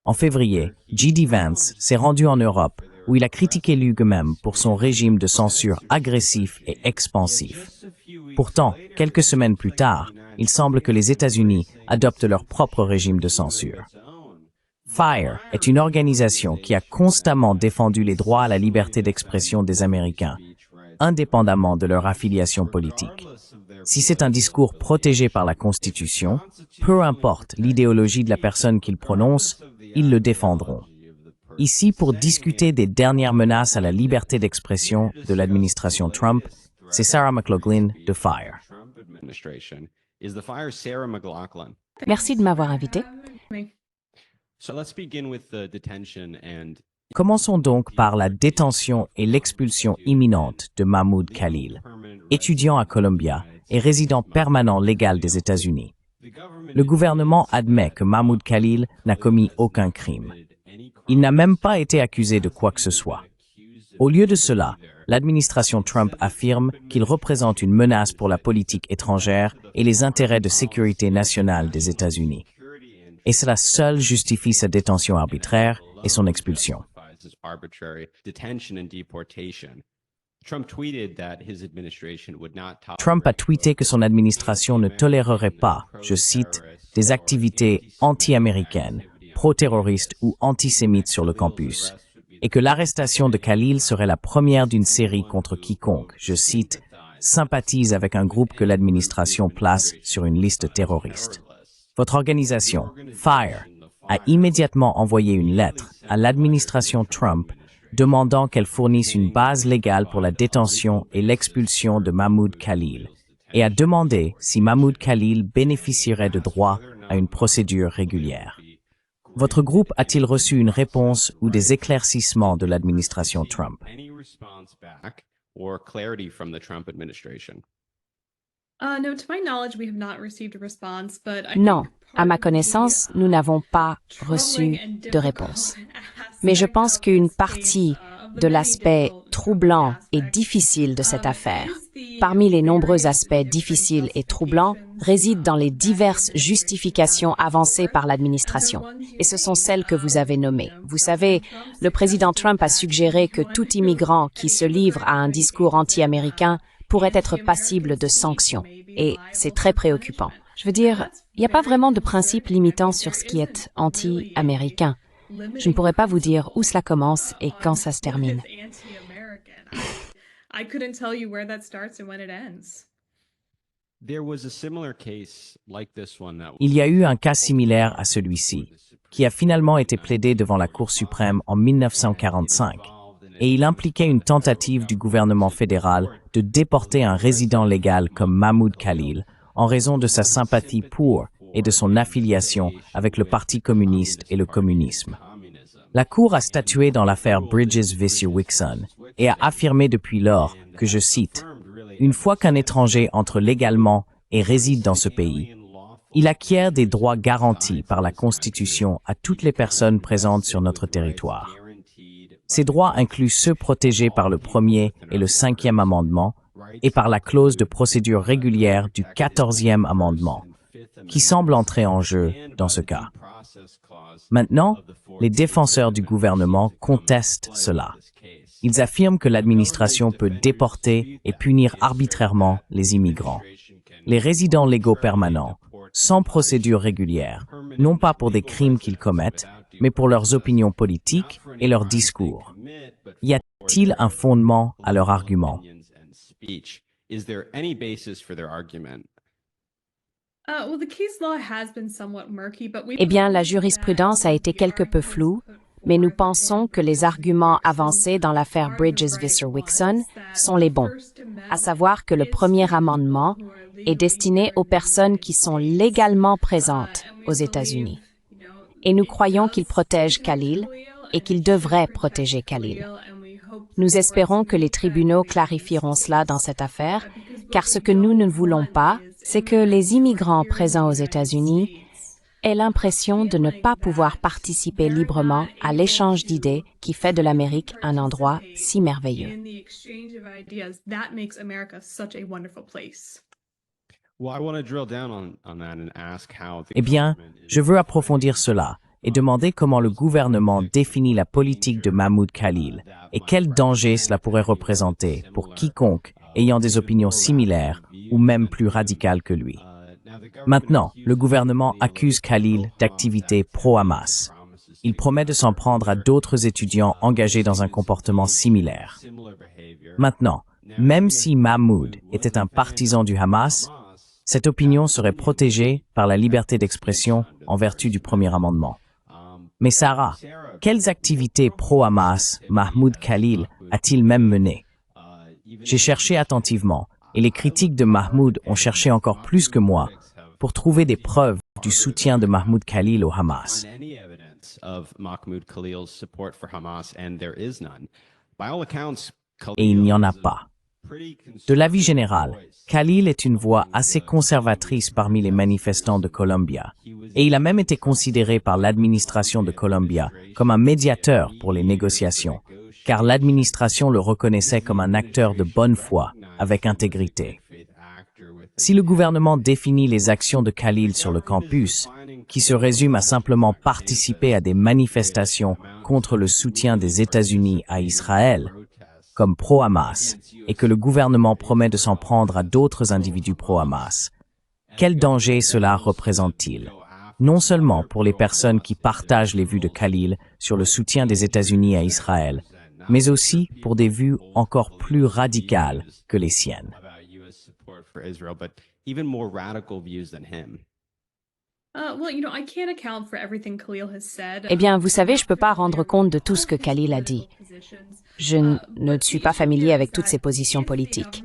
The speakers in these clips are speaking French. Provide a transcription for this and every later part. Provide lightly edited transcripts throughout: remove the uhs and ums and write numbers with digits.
En février, J.D. Vance s'est rendu en Europe, où il a critiqué lui-même pour son régime de censure agressif et expansif. Pourtant, quelques semaines plus tard, il semble que les États-Unis adoptent leur propre régime de censure. FIRE est une organisation qui a constamment défendu les droits à la liberté d'expression des Américains, indépendamment de leur affiliation politique. Si c'est un discours protégé par la Constitution, peu importe l'idéologie de la personne qu'ils prononcent, ils le défendront. Ici, pour discuter des dernières menaces à la liberté d'expression de l'administration Trump, c'est Sarah McLaughlin de FIRE. Merci de m'avoir invité. Commençons donc par la détention et l'expulsion imminente de Mahmoud Khalil, étudiant à Columbia et résident permanent légal des États-Unis. Le gouvernement admet que Mahmoud Khalil n'a commis aucun crime. Il n'a même pas été accusé de quoi que ce soit. Au lieu de cela, l'administration Trump affirme qu'il représente une menace pour la politique étrangère et les intérêts de sécurité nationale des États-Unis. Et cela seul justifie sa détention arbitraire et son expulsion. Trump a tweeté que son administration ne tolérerait pas, je cite, des activités anti-américaines, pro-terroristes ou antisémites sur le campus, et que l'arrestation de Khalil serait la première d'une série contre quiconque, je cite, sympathise avec un groupe que l'administration place sur une liste terroriste. Votre organisation, FIRE, a immédiatement envoyé une lettre à l'administration Trump demandant qu'elle fournisse une base légale pour la détention et l'expulsion de Mahmoud Khalil et a demandé si Mahmoud Khalil bénéficierait de droit à une procédure régulière. Votre groupe a-t-il reçu une réponse ou des éclaircissements de l'administration Trump? Non, à ma connaissance, nous n'avons pas reçu de réponse. Mais je pense qu'une partie de l'aspect troublant et difficile de cette affaire, parmi les nombreux aspects difficiles et troublants, réside dans les diverses justifications avancées par l'administration. Et ce sont celles que vous avez nommées. Vous savez, le président Trump a suggéré que tout immigrant qui se livre à un discours anti-américain pourrait être passible de sanctions. Et c'est très préoccupant. Je veux dire, il n'y a pas vraiment de principe limitant sur ce qui est anti-américain. Je ne pourrais pas vous dire où cela commence et quand ça se termine. Il y a eu un cas similaire à celui-ci, qui a finalement été plaidé devant la Cour suprême en 1945, et il impliquait une tentative du gouvernement fédéral de déporter un résident légal comme Mahmoud Khalil en raison de sa sympathie pour et de son affiliation avec le Parti communiste et le communisme. La Cour a statué dans l'affaire Bridges v. Wixon et a affirmé depuis lors que, je cite, « Une fois qu'un étranger entre légalement et réside dans ce pays, il acquiert des droits garantis par la Constitution à toutes les personnes présentes sur notre territoire. Ces droits incluent ceux protégés par le 1er et le 5e amendement et par la clause de procédure régulière du 14e amendement, qui semble entrer en jeu dans ce cas. Maintenant, les défenseurs du gouvernement contestent cela. Ils affirment que l'administration peut déporter et punir arbitrairement les immigrants. Les résidents légaux permanents, sans procédure régulière, non pas pour des crimes qu'ils commettent, mais pour leurs opinions politiques et leurs discours. Y a-t-il un fondement à leur argument? Eh bien, la jurisprudence a été quelque peu floue, mais nous pensons que les arguments avancés dans l'affaire Bridges v. Wixon sont les bons, à savoir que le premier amendement est destiné aux personnes qui sont légalement présentes aux États-Unis. Et nous croyons qu'il protège Khalil et qu'il devrait protéger Khalil. Nous espérons que les tribunaux clarifieront cela dans cette affaire, car ce que nous ne voulons pas, c'est que les immigrants présents aux États-Unis aient l'impression de ne pas pouvoir participer librement à l'échange d'idées qui fait de l'Amérique un endroit si merveilleux. Eh bien, je veux approfondir cela et demander comment le gouvernement définit la politique de Mahmoud Khalil et quel danger cela pourrait représenter pour quiconque ayant des opinions similaires ou même plus radicales que lui. Maintenant, le gouvernement accuse Khalil d'activités pro-Hamas. Il promet de s'en prendre à d'autres étudiants engagés dans un comportement similaire. Maintenant, même si Mahmoud était un partisan du Hamas, cette opinion serait protégée par la liberté d'expression en vertu du premier amendement. Mais Sarah, quelles activités pro-Hamas Mahmoud Khalil a-t-il même menées? J'ai cherché attentivement, et les critiques de Mahmoud ont cherché encore plus que moi pour trouver des preuves du soutien de Mahmoud Khalil au Hamas. Et il n'y en a pas. De l'avis général, Khalil est une voix assez conservatrice parmi les manifestants de Columbia, et il a même été considéré par l'administration de Columbia comme un médiateur pour les négociations, car l'administration le reconnaissait comme un acteur de bonne foi, avec intégrité. Si le gouvernement définit les actions de Khalil sur le campus, qui se résument à simplement participer à des manifestations contre le soutien des États-Unis à Israël, comme pro-Hamas, et que le gouvernement promet de s'en prendre à d'autres individus pro-Hamas, quel danger cela représente-t-il? Non seulement pour les personnes qui partagent les vues de Khalil sur le soutien des États-Unis à Israël, mais aussi pour des vues encore plus radicales que les siennes. Eh bien, vous savez, je ne peux pas rendre compte de tout ce que Khalil a dit. Je ne suis pas familier avec toutes ses positions politiques.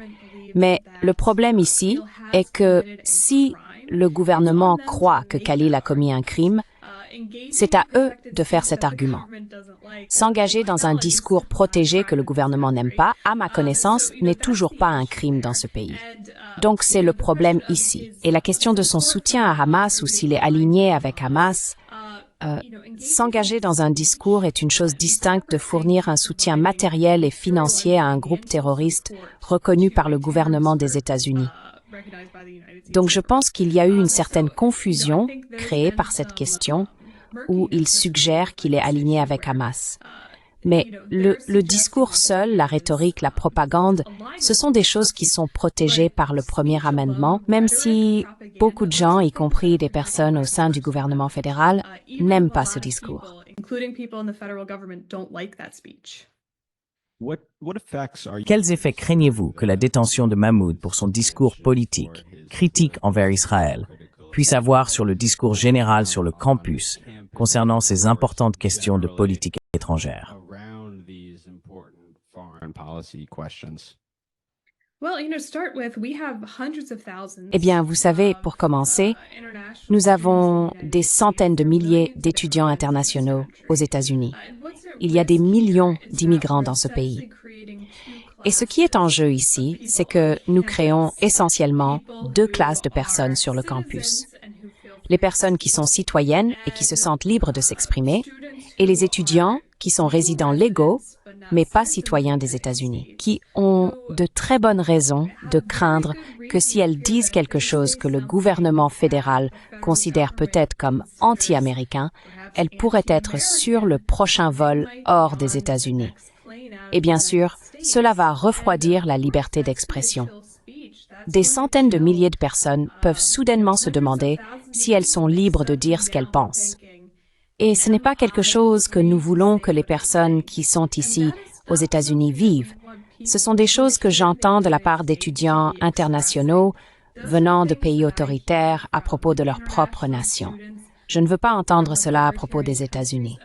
Mais le problème ici est que si le gouvernement croit que Khalil a commis un crime, c'est à eux de faire cet argument. S'engager dans un discours protégé que le gouvernement n'aime pas, à ma connaissance, n'est toujours pas un crime dans ce pays. Donc c'est le problème ici. Et la question de son soutien à Hamas ou s'il est aligné avec Hamas, s'engager dans un discours est une chose distincte de fournir un soutien matériel et financier à un groupe terroriste reconnu par le gouvernement des États-Unis. Donc je pense qu'il y a eu une certaine confusion créée par cette question où il suggère qu'il est aligné avec Hamas. Mais le discours seul, la rhétorique, la propagande, ce sont des choses qui sont protégées par le premier amendement, même si beaucoup de gens, y compris des personnes au sein du gouvernement fédéral, n'aiment pas ce discours. Quels effets craignez-vous que la détention de Mahmoud pour son discours politique, critique envers Israël, puisse avoir sur le discours général sur le campus concernant ces importantes questions de politique étrangère? Eh bien, vous savez, pour commencer, nous avons des centaines de milliers d'étudiants internationaux aux États-Unis. Il y a des millions d'immigrants dans ce pays. Et ce qui est en jeu ici, c'est que nous créons essentiellement deux classes de personnes sur le campus. Les personnes qui sont citoyennes et qui se sentent libres de s'exprimer, et les étudiants qui sont résidents légaux, mais pas citoyens des États-Unis, qui ont de très bonnes raisons de craindre que si elles disent quelque chose que le gouvernement fédéral considère peut-être comme anti-américain, elles pourraient être sur le prochain vol hors des États-Unis. Et bien sûr, cela va refroidir la liberté d'expression. Des centaines de milliers de personnes peuvent soudainement se demander si elles sont libres de dire ce qu'elles pensent. Et ce n'est pas quelque chose que nous voulons que les personnes qui sont ici aux États-Unis vivent. Ce sont des choses que j'entends de la part d'étudiants internationaux venant de pays autoritaires à propos de leur propre nation. Je ne veux pas entendre cela à propos des États-Unis.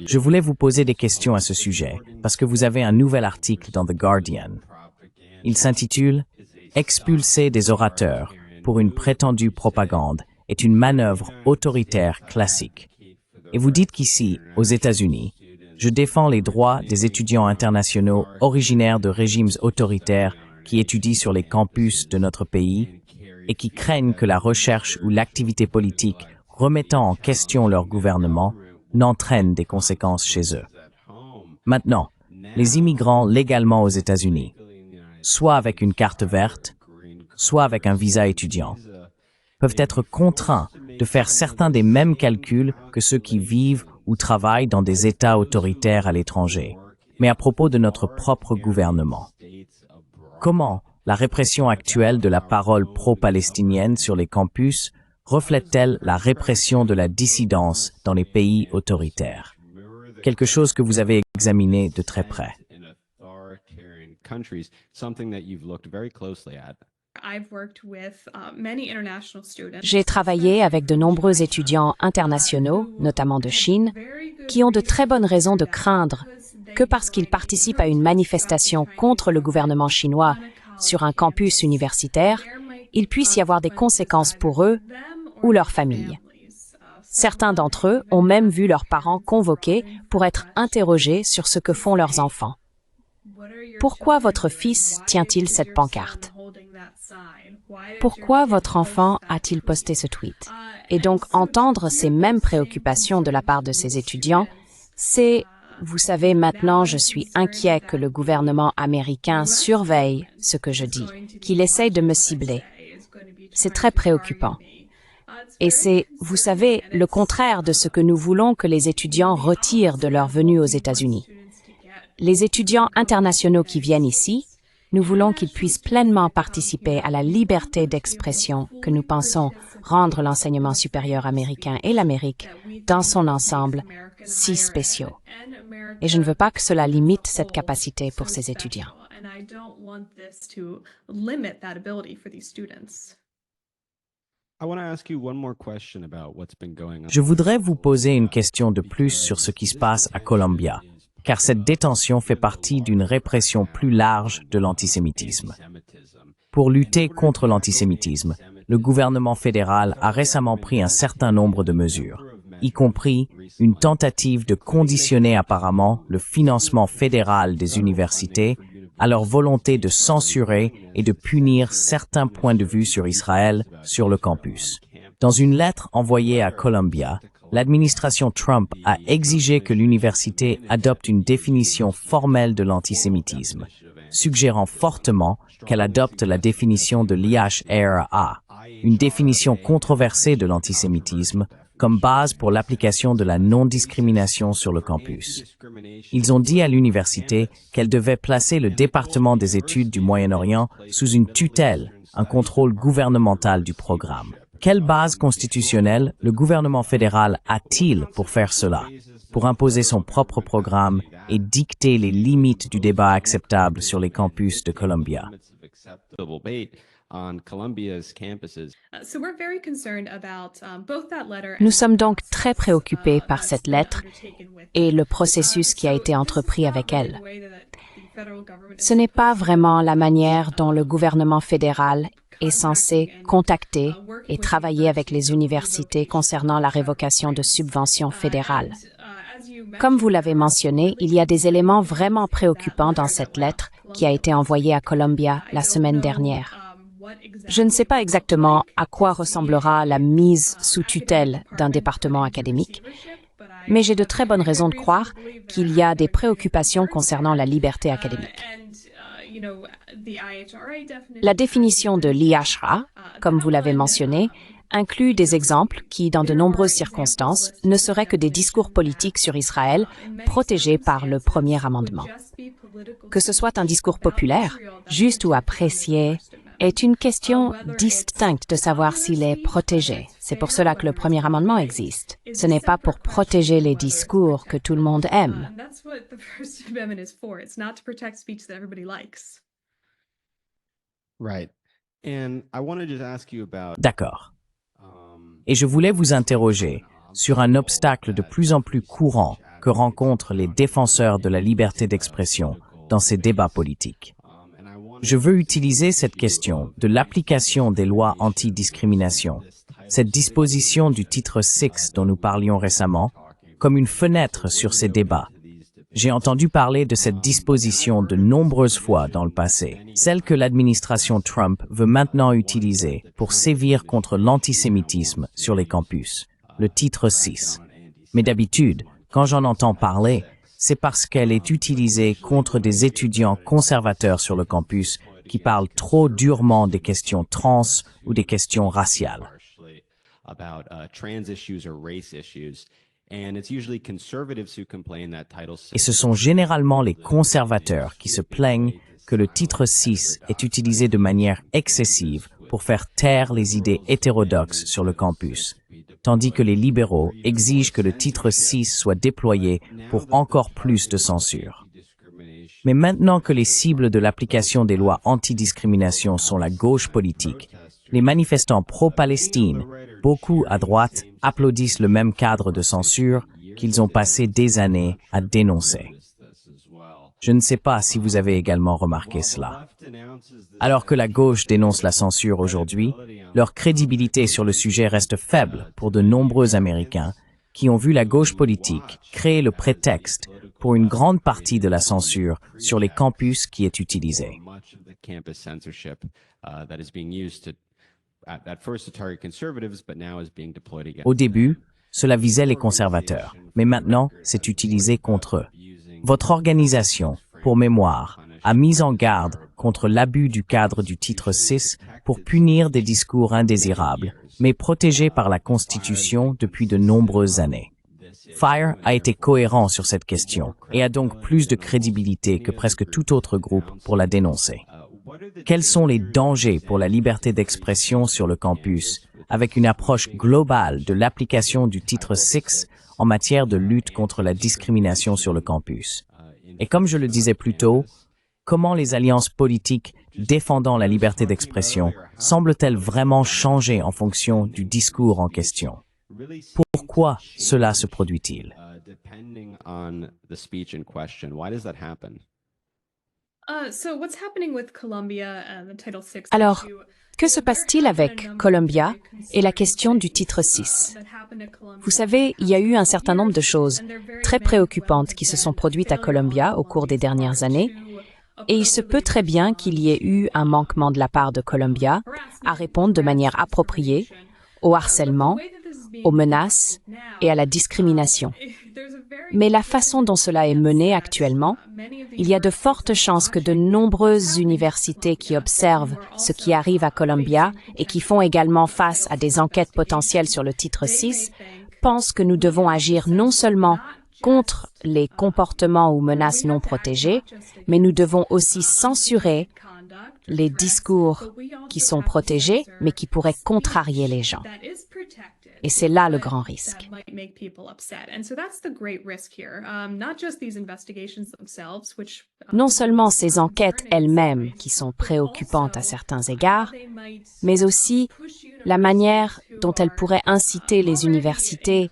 Je voulais vous poser des questions à ce sujet, parce que vous avez un nouvel article dans The Guardian. Il s'intitule « Expulser des orateurs pour une prétendue propagande est une manœuvre autoritaire classique ». Et vous dites qu'ici, aux États-Unis, je défends les droits des étudiants internationaux originaires de régimes autoritaires qui étudient sur les campus de notre pays et qui craignent que la recherche ou l'activité politique remettant en question leur gouvernement n'entraîne des conséquences chez eux. Maintenant, les immigrants légalement aux États-Unis, soit avec une carte verte, soit avec un visa étudiant, peuvent être contraints de faire certains des mêmes calculs que ceux qui vivent ou travaillent dans des États autoritaires à l'étranger, mais à propos de notre propre gouvernement. Comment la répression actuelle de la parole pro-palestinienne sur les campus reflète-t-elle la répression de la dissidence dans les pays autoritaires? Quelque chose que vous avez examiné de très près. J'ai travaillé avec de nombreux étudiants internationaux, notamment de Chine, qui ont de très bonnes raisons de craindre que parce qu'ils participent à une manifestation contre le gouvernement chinois sur un campus universitaire, il puisse y avoir des conséquences pour eux ou leurs familles. Certains d'entre eux ont même vu leurs parents convoqués pour être interrogés sur ce que font leurs enfants. Pourquoi votre fils tient-il cette pancarte? Pourquoi votre enfant a-t-il posté ce tweet? Et donc entendre ces mêmes préoccupations de la part de ces étudiants, c'est, vous savez, maintenant je suis inquiet que le gouvernement américain surveille ce que je dis, qu'il essaye de me cibler. C'est très préoccupant. Et c'est, vous savez, le contraire de ce que nous voulons que les étudiants retirent de leur venue aux États-Unis. Les étudiants internationaux qui viennent ici, nous voulons qu'ils puissent pleinement participer à la liberté d'expression que nous pensons rendre l'enseignement supérieur américain et l'Amérique, dans son ensemble, si spéciaux. Et je ne veux pas que cela limite cette capacité pour ces étudiants. Je voudrais vous poser une question de plus sur ce qui se passe à Columbia, car cette détention fait partie d'une répression plus large de l'antisémitisme. Pour lutter contre l'antisémitisme, le gouvernement fédéral a récemment pris un certain nombre de mesures, y compris une tentative de conditionner apparemment le financement fédéral des universités à leur volonté de censurer et de punir certains points de vue sur Israël sur le campus. Dans une lettre envoyée à Columbia, l'administration Trump a exigé que l'université adopte une définition formelle de l'antisémitisme, suggérant fortement qu'elle adopte la définition de l'IHRA, une définition controversée de l'antisémitisme, comme base pour l'application de la non-discrimination sur le campus. Ils ont dit à l'université qu'elle devait placer le département des études du Moyen-Orient sous une tutelle, un contrôle gouvernemental du programme. Quelle base constitutionnelle le gouvernement fédéral a-t-il pour faire cela, pour imposer son propre programme et dicter les limites du débat acceptable sur les campus de Columbia? Nous sommes donc très préoccupés par cette lettre et le processus qui a été entrepris avec elle. Ce n'est pas vraiment la manière dont le gouvernement fédéral est censé contacter et travailler avec les universités concernant la révocation de subventions fédérales. Comme vous l'avez mentionné, il y a des éléments vraiment préoccupants dans cette lettre qui a été envoyée à Columbia la semaine dernière. Je ne sais pas exactement à quoi ressemblera la mise sous tutelle d'un département académique, mais j'ai de très bonnes raisons de croire qu'il y a des préoccupations concernant la liberté académique. La définition de l'IHRA, comme vous l'avez mentionné, inclut des exemples qui, dans de nombreuses circonstances, ne seraient que des discours politiques sur Israël protégés par le premier amendement. Que ce soit un discours populaire, juste ou apprécié, est une question distincte de savoir s'il est protégé. C'est pour cela que le premier amendement existe. Ce n'est pas pour protéger les discours que tout le monde aime. D'accord. Et je voulais vous interroger sur un obstacle de plus en plus courant que rencontrent les défenseurs de la liberté d'expression dans ces débats politiques. Je veux utiliser cette question de l'application des lois anti-discrimination, cette disposition du titre 6 dont nous parlions récemment, comme une fenêtre sur ces débats. J'ai entendu parler de cette disposition de nombreuses fois dans le passé, celle que l'administration Trump veut maintenant utiliser pour sévir contre l'antisémitisme sur les campus, le titre 6. Mais d'habitude, quand j'en entends parler, c'est parce qu'elle est utilisée contre des étudiants conservateurs sur le campus qui parlent trop durement des questions trans ou des questions raciales. Et ce sont généralement les conservateurs qui se plaignent que le titre 6 est utilisé de manière excessive pour faire taire les idées hétérodoxes sur le campus, tandis que les libéraux exigent que le titre 6 soit déployé pour encore plus de censure. Mais maintenant que les cibles de l'application des lois antidiscrimination sont la gauche politique, les manifestants pro-Palestine, beaucoup à droite, applaudissent le même cadre de censure qu'ils ont passé des années à dénoncer. Je ne sais pas si vous avez également remarqué cela. Alors que la gauche dénonce la censure aujourd'hui, leur crédibilité sur le sujet reste faible pour de nombreux Américains qui ont vu la gauche politique créer le prétexte pour une grande partie de la censure sur les campus qui est utilisée. Au début, cela visait les conservateurs, mais maintenant, c'est utilisé contre eux. Votre organisation, pour mémoire, a mis en garde contre l'abus du cadre du titre 6 pour punir des discours indésirables, mais protégés par la Constitution depuis de nombreuses années. FIRE a été cohérent sur cette question et a donc plus de crédibilité que presque tout autre groupe pour la dénoncer. Quels sont les dangers pour la liberté d'expression sur le campus avec une approche globale de l'application du titre 6 en matière de lutte contre la discrimination sur le campus? Et comme je le disais plus tôt, comment les alliances politiques défendant la liberté d'expression semblent-elles vraiment changer en fonction du discours en question? Pourquoi cela se produit-il? Alors, que se passe-t-il avec Columbia et la question du titre 6? Vous savez, il y a eu un certain nombre de choses très préoccupantes qui se sont produites à Columbia au cours des dernières années, et il se peut très bien qu'il y ait eu un manquement de la part de Columbia à répondre de manière appropriée au harcèlement, aux menaces et à la discrimination. Mais la façon dont cela est mené actuellement, il y a de fortes chances que de nombreuses universités qui observent ce qui arrive à Columbia et qui font également face à des enquêtes potentielles sur le titre 6 pensent que nous devons agir non seulement contre les comportements ou menaces non protégés, mais nous devons aussi censurer les discours qui sont protégés, mais qui pourraient contrarier les gens. Et c'est là le grand risque. Non seulement ces enquêtes elles-mêmes qui sont préoccupantes à certains égards, mais aussi la manière dont elles pourraient inciter les universités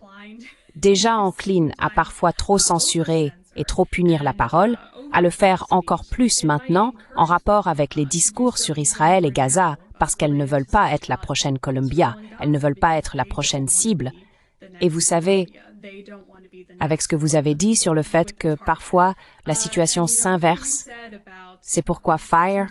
déjà enclines à parfois trop censurer et trop punir la parole, à le faire encore plus maintenant en rapport avec les discours sur Israël et Gaza, parce qu'elles ne veulent pas être la prochaine Columbia, elles ne veulent pas être la prochaine cible. Et vous savez, avec ce que vous avez dit sur le fait que parfois la situation s'inverse, c'est pourquoi FIRE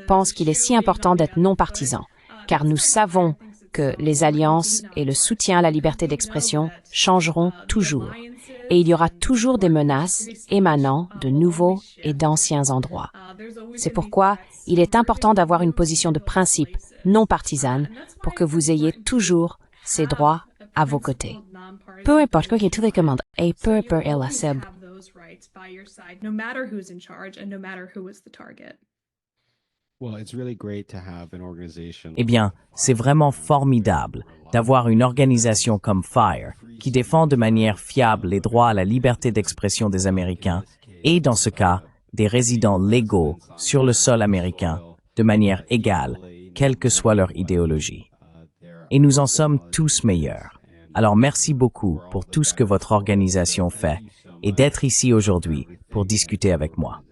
pense qu'il est si important d'être non partisan, car nous savons que les alliances et le soutien à la liberté d'expression changeront toujours. Et il y aura toujours des menaces émanant de nouveaux et d'anciens endroits. C'est pourquoi il est important d'avoir une position de principe non partisane pour que vous ayez toujours ces droits à vos côtés. Peu importe quoi qu'il recommande et peu importe la cible. Eh bien, c'est vraiment formidable d'avoir une organisation comme FIRE qui défend de manière fiable les droits à la liberté d'expression des Américains et, dans ce cas, des résidents légaux sur le sol américain de manière égale, quelle que soit leur idéologie. Et nous en sommes tous meilleurs. Alors merci beaucoup pour tout ce que votre organisation fait et d'être ici aujourd'hui pour discuter avec moi.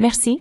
Merci.